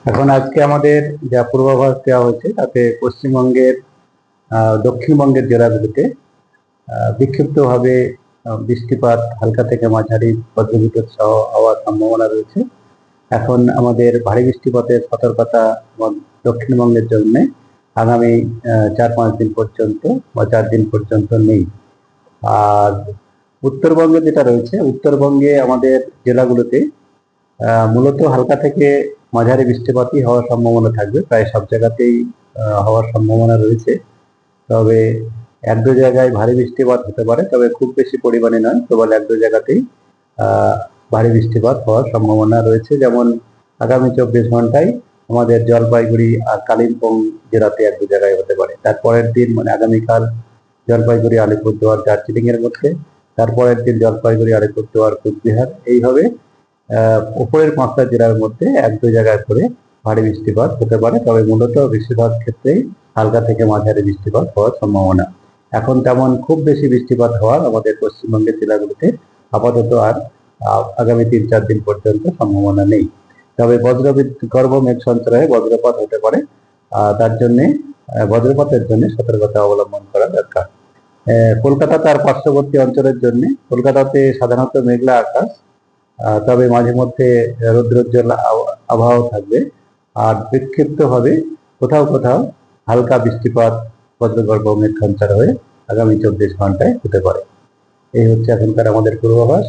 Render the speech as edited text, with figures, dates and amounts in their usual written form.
এখন আজকে আমাদের যা পূর্বাভাস দেওয়া হয়েছে তাতে পশ্চিমবঙ্গের দক্ষিণবঙ্গের জেলাগুলিতে বিক্ষিপ্তভাবে বৃষ্টিপাত হালকা থেকে মাঝারি বজ্রবিদ্যুৎ সহ হওয়ার সম্ভাবনা রয়েছে। এখন আমাদের ভারী বৃষ্টিপাতের সতর্কতা দক্ষিণবঙ্গের জন্য আগামী 4-5 দিন পর্যন্ত বা 4 দিন পর্যন্ত নেই। আর উত্তরবঙ্গে যেটা রয়েছে, উত্তরবঙ্গে আমাদের জেলাগুলোতে মূলত হালকা থেকে মাঝারি বৃষ্টিপাতই হওয়ার সম্ভাবনা থাকবে। প্রায় সব জায়গাতেই হওয়ার সম্ভাবনা রয়েছে। তবে এক দু জায়গায় ভারী বৃষ্টিপাত হতে পারে, তবে খুব বেশি পরিমাণে নয়, কেবল এক দু জায়গাতেই ভারী বৃষ্টিপাত হওয়ার সম্ভাবনা রয়েছে। যেমন আগামী 24 ঘন্টায় আমাদের জলপাইগুড়ি আর কালিম্পং জেলাতে এক দু জায়গায় হতে পারে। তারপরের দিন মানে আগামীকাল জলপাইগুড়ি, আলিপুরদুয়ার, দার্জিলিং এর মধ্যে, তারপরের দিন জলপাইগুড়ি, আলিপুরদুয়ার, কুচবিহার, এইভাবে উপরের 5টা জেলার মধ্যে এক দু জায়গায় করে ভারী বৃষ্টিপাত হতে পারে। তবে মূলত বেশিরভাগ ক্ষেত্রেই হালকা থেকে মাঝারি বৃষ্টিপাত হওয়ার সম্ভাবনা। এখন তেমন খুব বেশি বৃষ্টিপাত হওয়ার আমাদের পশ্চিমবঙ্গের জেলাগুলিতে আপাতত আর আগামী 3-4 দিন পর্যন্ত সম্ভাবনা নেই। তবে গর্ভ মেঘ সঞ্চারে বজ্রপাত হতে পারে, তার জন্য বজ্রপাতের জন্য সতর্কতা অবলম্বন করা দরকার। কলকাতা তার পার্শ্ববর্তী অঞ্চলের জন্য কলকাতাতে সাধারণত মেঘলা আকাশ, তবে মাঝে মধ্যে রৌদ্রোজ্জ্বল আবহাওয়া থাকবে। আর বিক্ষিপ্তভাবে কোথাও কোথাও হালকা বৃষ্টিপাত বজ্রগর্ভ মেঘ সঞ্চার হয়ে আগামী 24 ঘন্টায় হতে পারে। এই হচ্ছে এখনকার আমাদের পূর্বাভাস।